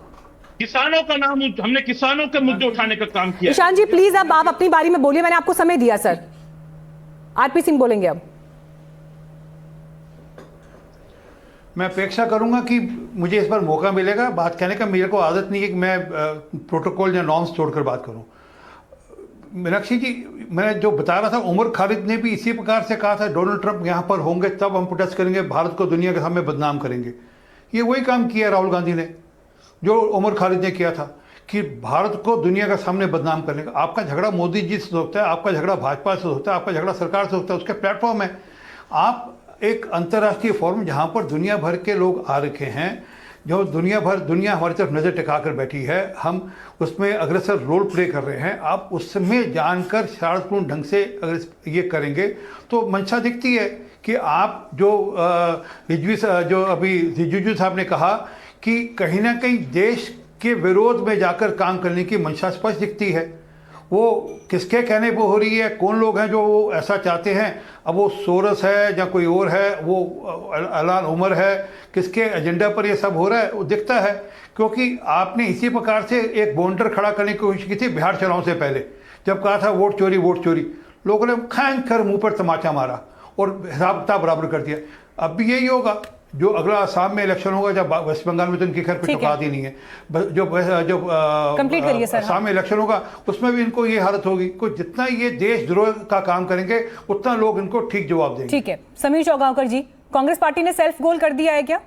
किसानों का नाम, हमने किसानों के मुद्दे उठाने का काम किया। ईशान जी प्लीज अब आप अपनी बारी में बोलिए, मैंने आपको समय दिया सर। आरपी सिंह बोलेंगे अब। मैं अपेक्षा करूंगा कि मुझे इस पर मौका मिलेगा बात कहने का। मेरे को आदत नहीं है कि मैं प्रोटोकॉल या नॉर्म्स छोड़कर बात करूं। मीनाक्षी जी, मैं जो बता रहा था, उमर खालिद ने भी इसी प्रकार से कहा था डोनाल्ड ट्रंप यहाँ पर होंगे तब हम प्रोटेस्ट करेंगे, भारत को दुनिया के सामने बदनाम करेंगे। ये वही काम किया राहुल गांधी ने जो उमर खालिद ने किया था कि भारत को दुनिया के सामने बदनाम करने का। आपका झगड़ा मोदी जी से होता है, आपका झगड़ा भाजपा से होता है, आपका झगड़ा सरकार से होता है, उसके प्लेटफॉर्म है। आप एक अंतर्राष्ट्रीय फोरम जहाँ पर दुनिया भर के लोग आ रखे हैं, जो दुनिया हमारी तरफ नज़र टिकाकर बैठी है, हम उसमें अग्रसर रोल प्ले कर रहे हैं। आप उसमें जानकर शांतिपूर्ण ढंग से अगर ये करेंगे तो मंशा दिखती है कि आप जो अभी रिजिजू साहब ने कहा कि कहीं ना कहीं देश के विरोध में जाकर काम करने की मंशा स्पष्ट दिखती है। वो किसके कहने पर हो रही है, कौन लोग हैं जो वो ऐसा चाहते हैं। अब वो सोरस है या कोई और है, वो अलान उमर है, किसके एजेंडा पर ये सब हो रहा है वो दिखता है। क्योंकि आपने इसी प्रकार से एक बॉन्डर खड़ा करने की कोशिश की थी बिहार चुनाव से पहले, जब कहा था वोट चोरी, लोगों ने खान कर मुंह पर तमाचा मारा और हिसाब किताब बराबर कर दिया। अब भी यही होगा जो अगला आसाम में इलेक्शन होगा, जब वेस्ट बंगाल में तो इनकी खैर कुछ औकात ही नहीं है, जो कंप्लीट करिए सर। आसाम में इलेक्शन होगा उसमें भी इनको ये हालत होगी। कुछ जितना ये देशद्रोह का काम करेंगे उतना लोग इनको ठीक जवाब देंगे। ठीक है, समीर चौगांवकर जी, कांग्रेस पार्टी ने सेल्फ गोल कर दिया है क्या?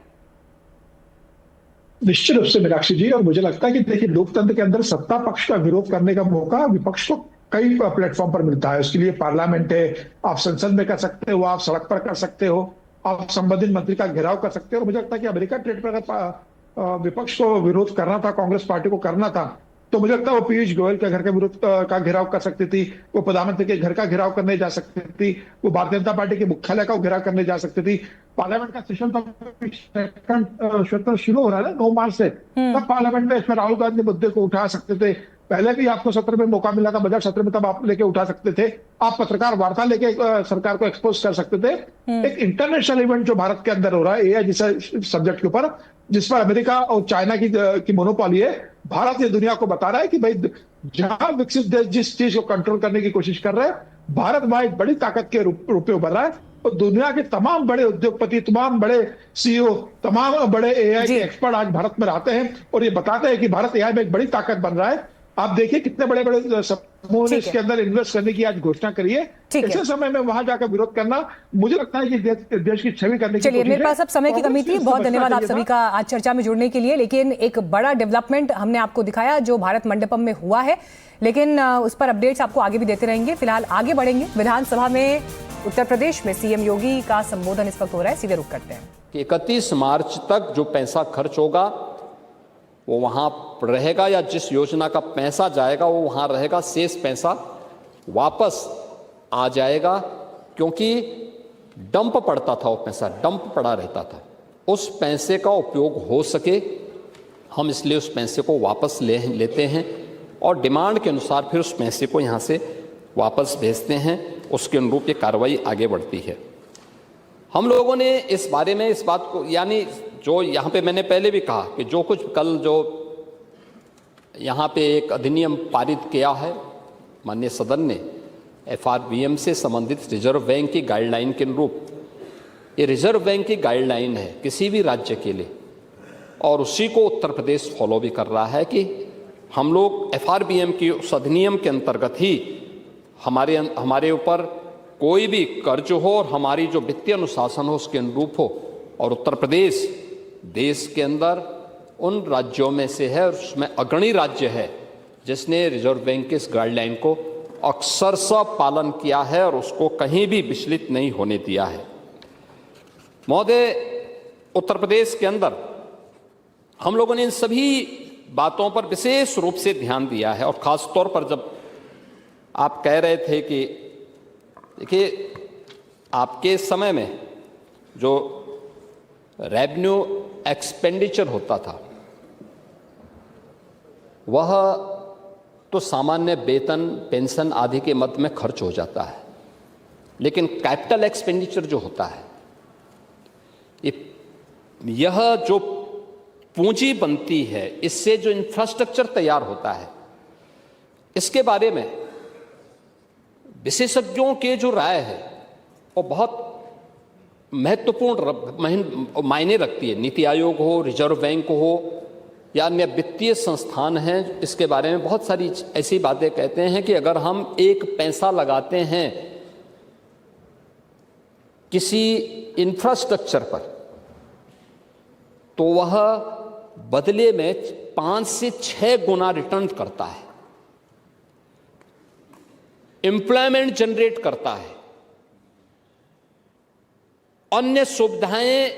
निश्चित रूप से मीनाक्षी जी, और मुझे लगता है कि देखिए लोकतंत्र के अंदर सत्ता पक्ष का विरोध करने का मौका विपक्ष को कई प्लेटफॉर्म पर मिलता है। उसके लिए पार्लियामेंट है, आप संसद में कर सकते हो, आप सड़क पर कर सकते हो, आप संबंधित मंत्री का घेराव कर सकते हो। और मुझे लगता है कि अमेरिका ट्रेड पर अगर विपक्ष को विरोध करना था, कांग्रेस पार्टी को करना था, तो मुझे लगता है वो पीयूष गोयल के घर के विरोध का घेराव कर सकती थी, वो प्रधानमंत्री के घर का घेराव करने जा सकती थी, वो भारतीय जनता पार्टी के मुख्यालय का घेराव करने जा सकती थी। पार्लियामेंट का सेशन तो शुरू हो रहा है ना 9 मार्च से, तब पार्लियामेंट में इसमें राहुल गांधी मुद्दे को उठा सकते थे। पहले भी आपको सत्र में मौका मिला था, बजट सत्र में, तब आप लेके उठा सकते थे। आप पत्रकार वार्ता लेके सरकार को एक्सपोज कर सकते थे। एक इंटरनेशनल इवेंट जो भारत के अंदर हो रहा है एआई जैसे सब्जेक्ट के ऊपर, जिस पर अमेरिका और चाइना की मोनोपोली है, भारत ये दुनिया को बता रहा है कि भाई जहां विकसित देश जिस चीज को कंट्रोल करने की कोशिश कर रहे हैं, भारत वहां एक बड़ी ताकत के रूप में उभर रहा है। और दुनिया के तमाम बड़े उद्योगपति, तमाम बड़े सीईओ, तमाम बड़े एआई के एक्सपर्ट आज भारत में रहते हैं और ये बताते हैं कि भारत एआई में एक बड़ी ताकत बन रहा है। आप देखिए कितने बड़े बड़े समूह ने इसके अंदर इन्वेस्ट करने की आज घोषणा करी है। ऐसे समय में वहां जाकर विरोध करना, मुझे लगता है कि देश की छवि करने की। चलिए, मेरे पास अब समय की कमी थी। बहुत धन्यवाद आप सभी का आज चर्चा में जुड़ने के लिए। लेकिन एक बड़ा डेवलपमेंट हमने आपको दिखाया जो भारत मंडपम में हुआ है, लेकिन उस पर अपडेट्स आपको आगे भी देते रहेंगे। फिलहाल आगे बढ़ेंगे। विधानसभा में उत्तर प्रदेश में सीएम योगी का संबोधन इस वक्त हो रहा है, सीधे रुक करते हैं। 31 मार्च तक जो पैसा खर्च होगा वो वहाँ रहेगा, या जिस योजना का पैसा जाएगा वो वहाँ रहेगा, शेष पैसा वापस आ जाएगा। क्योंकि डंप पड़ता था, वो पैसा डंप पड़ा रहता था, उस पैसे का उपयोग हो सके हम इसलिए उस पैसे को वापस लेते हैं और डिमांड के अनुसार फिर उस पैसे को यहाँ से वापस भेजते हैं। उसके अनुरूप ये कार्रवाई आगे बढ़ती है। हम लोगों ने इस बारे में इस बात को, यानी जो यहाँ पे मैंने पहले भी कहा कि जो कुछ कल जो यहाँ पे एक अधिनियम पारित किया है माननीय सदन ने एफआरबीएम से संबंधित रिजर्व बैंक की गाइडलाइन के अनुरूप, ये रिजर्व बैंक की गाइडलाइन है किसी भी राज्य के लिए, और उसी को उत्तर प्रदेश फॉलो भी कर रहा है कि हम लोग एफआरबीएम की उस अधिनियम के अंतर्गत ही हमारे ऊपर कोई भी कर्ज हो और हमारी जो वित्तीय अनुशासन हो उसके अनुरूप हो। और उत्तर प्रदेश देश के अंदर उन राज्यों में से है और उसमें अग्रणी राज्य है जिसने रिजर्व बैंक के इस गाइडलाइन को अक्षरशः पालन किया है और उसको कहीं भी विचलित नहीं होने दिया है। महोदय, उत्तर प्रदेश के अंदर हम लोगों ने इन सभी बातों पर विशेष रूप से ध्यान दिया है। और खास तौर पर जब आप कह रहे थे कि देखिए आपके समय में जो रेवेन्यू एक्सपेंडिचर होता था वह तो सामान्य वेतन, पेंशन आदि के मद में खर्च हो जाता है, लेकिन कैपिटल एक्सपेंडिचर जो होता है यह जो पूंजी बनती है, इससे जो इंफ्रास्ट्रक्चर तैयार होता है, इसके बारे में विशेषज्ञों के जो राय है वो बहुत महत्वपूर्ण मायने रखती है। नीति आयोग हो, रिजर्व बैंक हो या अन्य वित्तीय संस्थान हैं, इसके बारे में बहुत सारी ऐसी बातें कहते हैं कि अगर हम एक पैसा लगाते हैं किसी इंफ्रास्ट्रक्चर पर तो वह बदले में 5 से 6 गुना रिटर्न करता है, एम्प्लॉयमेंट जनरेट करता है, अन्य सुविधाएं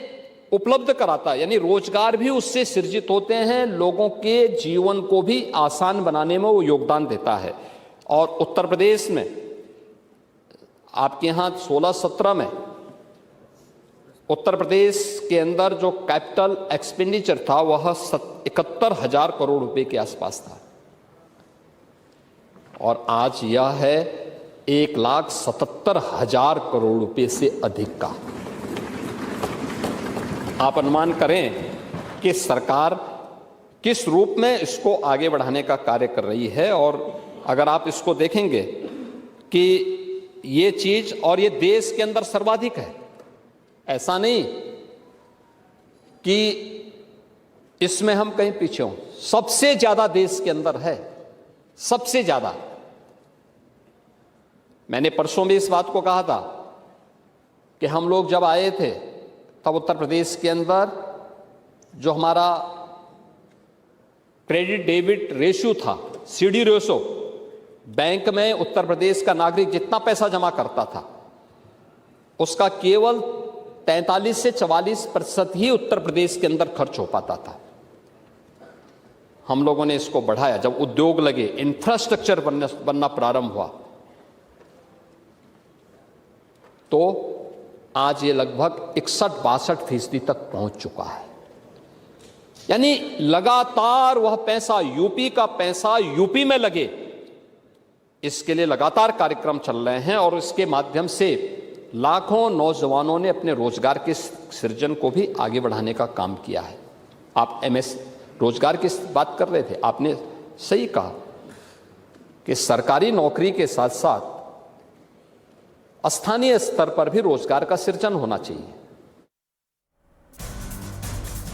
उपलब्ध कराता है, यानी रोजगार भी उससे सृजित होते हैं, लोगों के जीवन को भी आसान बनाने में वो योगदान देता है। और उत्तर प्रदेश में आपके यहाँ 16-17 में उत्तर प्रदेश के अंदर जो कैपिटल एक्सपेंडिचर था वह 71,000 करोड़ रुपए के आसपास था। और आज यह है 1,77,000 करोड़ रुपए से अधिक का। आप अनुमान करें कि सरकार किस रूप में इसको आगे बढ़ाने का कार्य कर रही है। और अगर आप इसको देखेंगे कि ये चीज और ये देश के अंदर सर्वाधिक है, ऐसा नहीं कि इसमें हम कहीं पीछे हों, सबसे ज्यादा देश के अंदर है, सबसे ज्यादा। मैंने परसों भी इस बात को कहा था कि हम लोग जब आए थे तब उत्तर प्रदेश के अंदर जो हमारा क्रेडिट डेबिट रेशियो था, सीडी रेशो, बैंक में उत्तर प्रदेश का नागरिक जितना पैसा जमा करता था उसका केवल 43 से 44% ही उत्तर प्रदेश के अंदर खर्च हो पाता था। हम लोगों ने इसको बढ़ाया। जब उद्योग लगे, इंफ्रास्ट्रक्चर बनना प्रारंभ हुआ, तो आज ये लगभग 61-62% तक पहुंच चुका है। यानी लगातार वह पैसा, यूपी का पैसा यूपी में लगे, इसके लिए लगातार कार्यक्रम चल रहे हैं। और इसके माध्यम से लाखों नौजवानों ने अपने रोजगार के सृजन को भी आगे बढ़ाने का काम किया है। आप एमएस रोजगार की बात कर रहे थे, आपने सही कहा कि सरकारी नौकरी के साथ साथ स्थानीय स्तर पर भी रोजगार का सृजन होना चाहिए।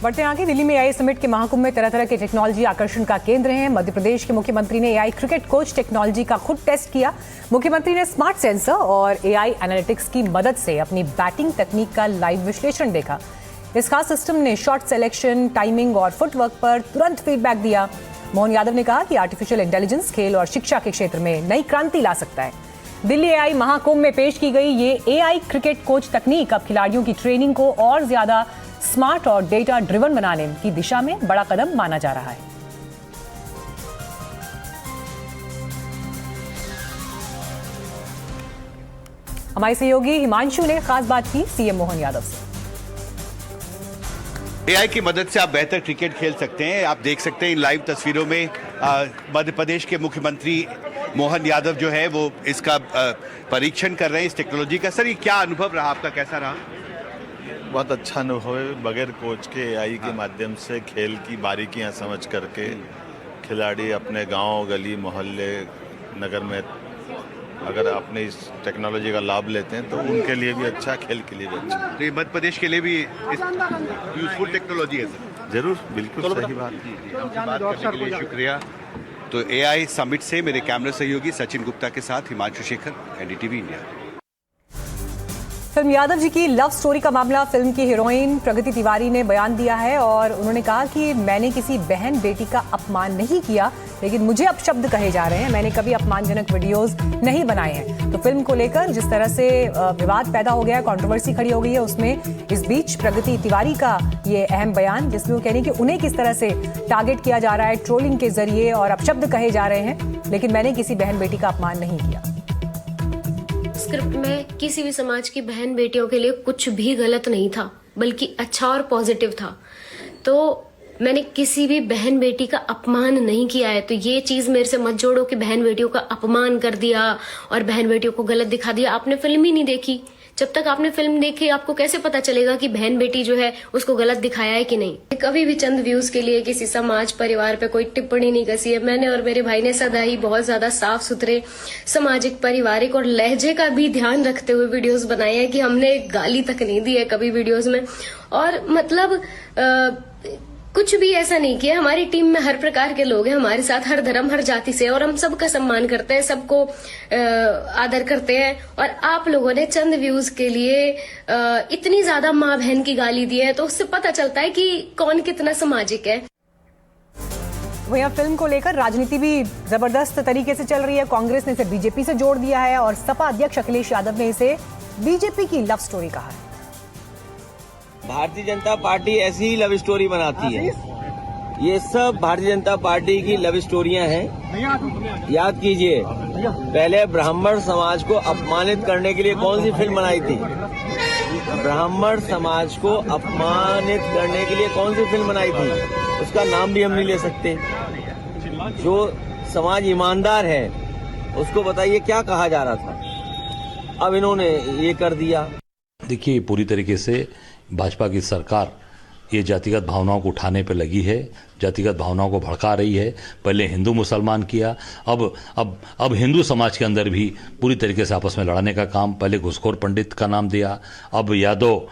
बढ़ते हैं आगे। दिल्ली में एआई समिट के महाकुंभ में तरह तरह के टेक्नोलॉजी आकर्षण का केंद्र है। मध्य प्रदेश के मुख्यमंत्री ने एआई क्रिकेट कोच टेक्नोलॉजी का खुद टेस्ट किया। मुख्यमंत्री ने स्मार्ट सेंसर और एआई एनालिटिक्स की मदद से अपनी बैटिंग तकनीक का लाइव विश्लेषण देखा। इस खास सिस्टम ने शॉट सिलेक्शन, टाइमिंग और फुटवर्क पर तुरंत फीडबैक दिया। मोहन यादव ने कहा कि आर्टिफिशियल इंटेलिजेंस खेल और शिक्षा के क्षेत्र में नई क्रांति ला सकता है। दिल्ली एआई महाकुंभ में पेश की गई ये एआई क्रिकेट कोच तकनीक अब खिलाड़ियों की ट्रेनिंग को और ज्यादा स्मार्ट और डेटा ड्रिवन बनाने की दिशा में बड़ा कदम माना जा रहा है। हमारे सहयोगी हिमांशु ने खास बात की सीएम मोहन यादव से। एआई की मदद से आप बेहतर क्रिकेट खेल सकते हैं। आप देख सकते हैं इन लाइव तस्वीरों में मध्य प्रदेश के मुख्यमंत्री मोहन यादव जो है वो इसका परीक्षण कर रहे हैं, इस टेक्नोलॉजी का। सर, ये क्या अनुभव रहा आपका, कैसा रहा? बहुत अच्छा अनुभव है। बगैर कोच के एआई के माध्यम से खेल की बारीकियां समझ करके खिलाड़ी अपने गांव, गली, मोहल्ले, नगर में अगर अपने इस टेक्नोलॉजी का लाभ लेते हैं तो उनके लिए भी अच्छा, खेल के लिए भी अच्छा। तो ये मध्य प्रदेश के लिए भी यूजफुल टेक्नोलॉजी है सर? जरूर, बिल्कुल सही बात। हमसे बात करने के लिए शुक्रिया। तो एआई समिट से मेरे कैमरा सहयोगी सचिन गुप्ता के साथ Himanshu Shekhar, NDTV India. Film Yadav ji की लव स्टोरी का मामला, फिल्म की हीरोइन प्रगति तिवारी ने बयान दिया है और उन्होंने कहा कि मैंने किसी बहन बेटी का अपमान नहीं किया, लेकिन मुझे अपशब्द कहे जा रहे हैं। मैंने कभी अपमानजनक वीडियोस नहीं बनाए हैं। तो फिल्म को लेकर जिस तरह से विवाद पैदा हो गया है, कंट्रोवर्सी खड़ी हो गई है, उसमें इस बीच प्रगति तिवारी का ये अहम बयान, जिसमें वो कह रही है कि उन्हें किस तरह से टारगेट किया जा रहा है ट्रोलिंग के जरिए और अपशब्द कहे जा रहे हैं, लेकिन मैंने किसी बहन बेटी का अपमान नहीं किया। स्क्रिप्ट में किसी भी समाज की बहन बेटियों के लिए कुछ भी गलत नहीं था, बल्कि अच्छा और पॉजिटिव था। तो मैंने किसी भी बहन बेटी का अपमान नहीं किया है। तो ये चीज मेरे से मत जोड़ो कि बहन बेटियों का अपमान कर दिया और बहन बेटियों को गलत दिखा दिया। आपने फिल्म ही नहीं देखी। जब तक आपने फिल्म देखी आपको कैसे पता चलेगा कि बहन बेटी जो है उसको गलत दिखाया है कि नहीं। कभी भी चंद व्यूज के लिए किसी समाज परिवार पे कोई टिप्पणी नहीं कसी है। मैंने और मेरे भाई ने सदा ही बहुत ज्यादा साफ सुथरे, सामाजिक, पारिवारिक और लहजे का भी ध्यान रखते हुए वीडियोस बनाए हैं कि हमने गाली तक नहीं दी है कभी वीडियोस में। और मतलब कुछ भी ऐसा नहीं किया। हमारी टीम में हर प्रकार के लोग हैं हमारे साथ, हर धर्म, हर जाति से, और हम सबका सम्मान करते हैं, सबको आदर करते हैं। और आप लोगों ने चंद व्यूज के लिए इतनी ज्यादा माँ बहन की गाली दी है, तो उससे पता चलता है कि कौन कितना सामाजिक है। वहीं फिल्म को लेकर राजनीति भी जबरदस्त तरीके से चल रही है। कांग्रेस ने इसे बीजेपी से जोड़ दिया है और सपा अध्यक्ष अखिलेश यादव ने इसे बीजेपी की लव स्टोरी कहा है। भारतीय जनता पार्टी ऐसी ही लव स्टोरी बनाती है। ये सब भारतीय जनता पार्टी की लव स्टोरियां हैं। याद कीजिए, पहले ब्राह्मण समाज को अपमानित करने के लिए कौन सी फिल्म बनाई थी? ब्राह्मण समाज को अपमानित करने के लिए कौन सी फिल्म बनाई थी? उसका नाम भी हम नहीं ले सकते। जो समाज ईमानदार है उसको बताइए क्या कहा जा रहा था, अब इन्होंने ये कर दिया। देखिए, पूरी तरीके से भाजपा की सरकार ये जातिगत भावनाओं को उठाने पर लगी है, जातिगत भावनाओं को भड़का रही है। पहले हिंदू मुसलमान किया, अब हिंदू समाज के अंदर भी पूरी तरीके से आपस में लड़ने का काम, पहले घुसखोर पंडित का नाम दिया, अब यादव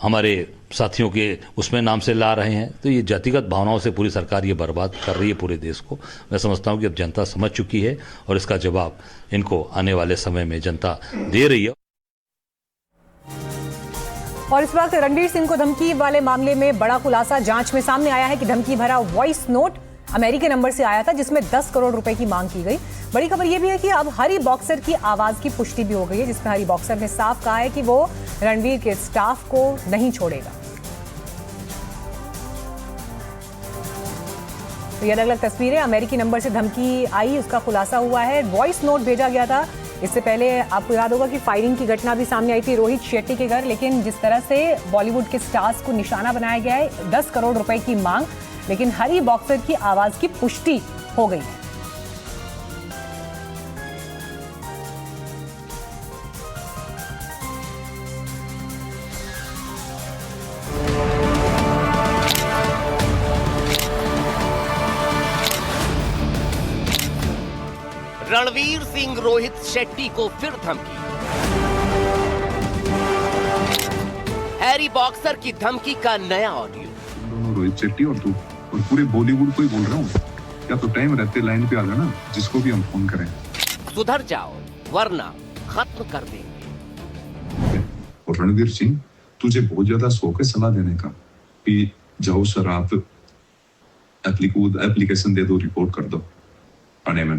हमारे साथियों के उसमें नाम से ला रहे हैं। तो ये जातिगत भावनाओं से पूरी सरकार ये बर्बाद कर रही है पूरे देश को। मैं समझता हूँ कि अब जनता समझ चुकी है और इसका जवाब इनको आने वाले समय में जनता दे रही है। और इस वक्त रणवीर सिंह को धमकी वाले मामले में बड़ा खुलासा जांच में सामने आया है कि धमकी भरा वॉइस नोट अमेरिकी नंबर से आया था जिसमें 10 करोड़ रुपए की मांग की गई। बड़ी खबर यह भी है कि अब हरी बॉक्सर की आवाज की पुष्टि भी हो गई है, जिसमें हरी बॉक्सर ने साफ कहा है कि वो रणवीर के स्टाफ को नहीं छोड़ेगा। तो ये अलग अलग तस्वीरें, अमेरिकी नंबर से धमकी आई, उसका खुलासा हुआ है। वॉइस नोट भेजा गया था। इससे पहले आपको याद होगा कि फायरिंग की घटना भी सामने आई थी रोहित शेट्टी के घर, लेकिन जिस तरह से बॉलीवुड के स्टार्स को निशाना बनाया गया है, 10 करोड़ रुपए की मांग, लेकिन हरी बॉक्सर की आवाज की पुष्टि हो गई है। रणवीर सिंह रोहित शेट्टी को फिर धमकी। हैरी बॉक्सर की धमकी का नया ऑडियो। दोनों रोहित शेट्टी और तू और पूरे बॉलीवुड को ही बोल रहा हूँ, या तो टाइम रहते लाइन पे आ जाना, जिसको भी हम फोन करें। सुधर जाओ वरना खत्म कर देंगे। और रणवीर सिंह, तुझे बहुत ज्यादा शौक है सलाह देने का कि जाओ सर आप एप्लीकेशन दे दो, रिपोर्ट कर दो थाने में,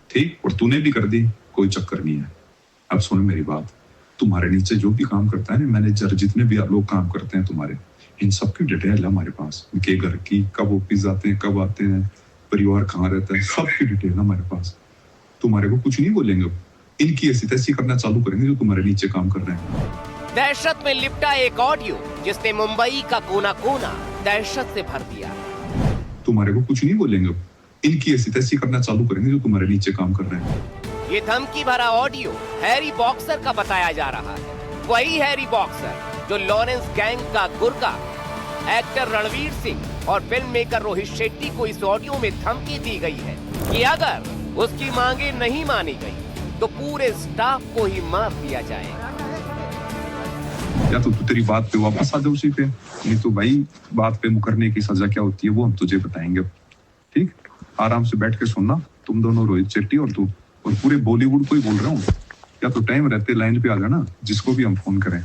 ठीक? और तूने भी कर दी, कोई चक्कर नहीं है। अब सुन मेरी बात, तुम्हारे नीचे जो भी काम करता है ना, मैनेजर जितने भी लोग काम करते हैं तुम्हारे, इन सबकी डिटेल है हमारे पास, उनके घर की, कब ऑफिस जाते हैं, कब आते हैं, परिवार कहाँ रहता है, सबकी डिटेल है हमारे पास। तुम्हारे को कुछ नहीं बोलेंगे, इनकी ऐसी तैसी करना चालू करेंगे जो तुम्हारे नीचे काम कर रहे हैं। दहशत में लिपटा एक ऑडियो जिसने मुंबई का कोना कोना दहशत से भर दिया। तुम्हारे को कुछ नहीं बोलेंगे, इनकी ऐसी तैसी करना चालू करेंगे जो तुम्हारे नीचे काम कर रहे हैं। ये धमकी भरा ऑडियो हैरी बॉक्सर का बताया जा रहा है। वही हैरी बॉक्सर जो लॉरेंस गैंग का गुर्गा एक्टर रणवीर सिंह और फिल्म मेकर रोहित शेट्टी को इस ऑडियो में धमकी दी गई है कि अगर उसकी मांगे नहीं मानी गई तो पूरे स्टाफ को ही मार दिया जाएगा। या तो तू तेरी बात पे वापस आ जा उसी पे, नहीं तो भाई बात पे मुकरने की सजा क्या होती है वो हम तुझे बताएंगे, ठीक? आराम से बैठ के सुनना, तुम दोनों रोहित शेट्टी और तू और पूरे बॉलीवुड को ही बोल रहा हूँ, या तो टाइम रहते लाइन पे आ जाना, जिसको भी हम फोन करें।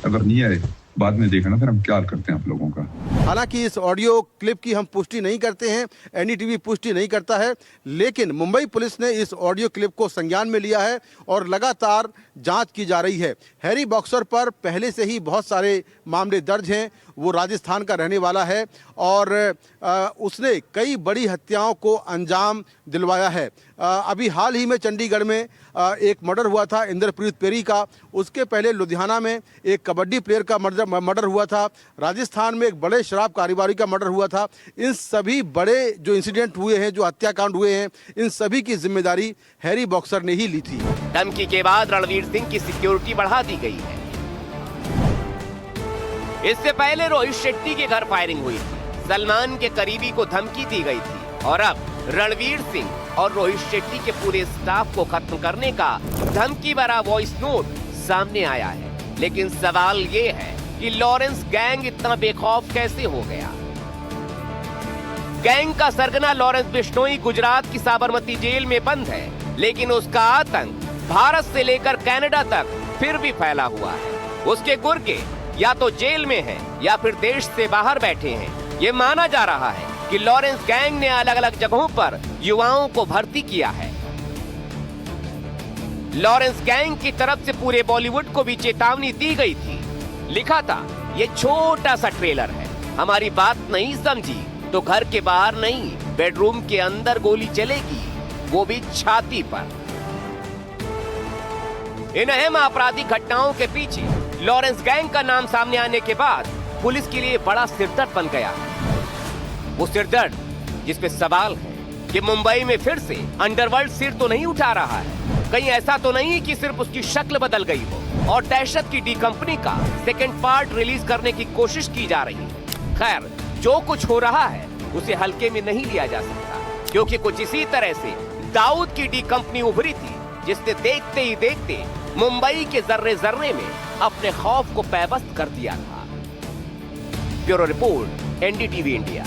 अगर नहीं आए बाद में देखना फिर हम क्या करते हैं आप लोगों का। हालांकि इस ऑडियो क्लिप की हम पुष्टि नहीं करते हैं, एनडीटीवी पुष्टि नहीं करता है, लेकिन मुंबई पुलिस ने इस ऑडियो क्लिप को संज्ञान में लिया है और लगातार जांच की जा रही है। हैरी बॉक्सर पर पहले से ही बहुत सारे मामले दर्ज हैं। वो राजस्थान का रहने वाला है और उसने कई बड़ी हत्याओं को अंजाम दिलवाया है। अभी हाल ही में चंडीगढ़ में एक मर्डर हुआ था इंद्रप्रीत पेरी का, उसके पहले लुधियाना में एक कबड्डी प्लेयर का मर्डर हुआ था, राजस्थान में एक बड़े शराब कारोबारी का मर्डर हुआ था। इन सभी बड़े जो इंसिडेंट हुए हैं, जो हत्याकांड हुए हैं, इन सभी की जिम्मेदारी हैरी बॉक्सर ने ही ली थी। धमकी के बाद रणवीर सिंह की सिक्योरिटी बढ़ा दी गई है। इससे पहले रोहित शेट्टी के घर फायरिंग हुई थी, सलमान के करीबी को धमकी दी गई थी और अब रणवीर सिंह और रोहित शेट्टी के पूरे स्टाफ को खत्म करने का धमकी भरा वॉइस नोट सामने आया है। लेकिन सवाल ये है कि लॉरेंस गैंग इतना बेखौफ कैसे हो गया? गैंग का सरगना लॉरेंस बिश्नोई गुजरात की साबरमती जेल में बंद है, लेकिन उसका आतंक भारत से लेकर कनाडा तक फिर भी फैला हुआ है। उसके गुर्गे या तो जेल में हैं या फिर देश से बाहर बैठे हैं। ये माना जा रहा है कि लॉरेंस गैंग ने अलग अलग जगहों पर युवाओं को भर्ती किया है। लॉरेंस गैंग की तरफ से पूरे बॉलीवुड को भी चेतावनी दी गई थी। लिखा था, ये छोटा सा ट्रेलर है, हमारी बात नहीं समझी तो घर के बाहर नहीं, बेडरूम के अंदर गोली चलेगी, वो भी छाती पर। इन अहम आपराधिक घटनाओं के पीछे लॉरेंस गैंग का नाम सामने आने के बाद पुलिस के लिए बड़ा सिरदर्द बन गया। वो सिरदर्द जिस पे सवाल है कि मुंबई में फिर से अंडरवर्ल्ड सिर तो नहीं उठा रहा है? कहीं ऐसा तो नहीं कि सिर्फ उसकी शक्ल बदल गई हो और दहशत की डी कंपनी का सेकंड पार्ट रिलीज करने की कोशिश की जा रही है? खैर, जो कुछ हो रहा है उसे हल्के में नहीं लिया जा सकता, क्योंकि कुछ इसी तरह से दाऊद की डी कंपनी उभरी थी, जिसने देखते ही देखते मुंबई के जर्रे जर्रे में अपने खौफ को पैबस्त कर दिया था। Bureau report, NDTV India.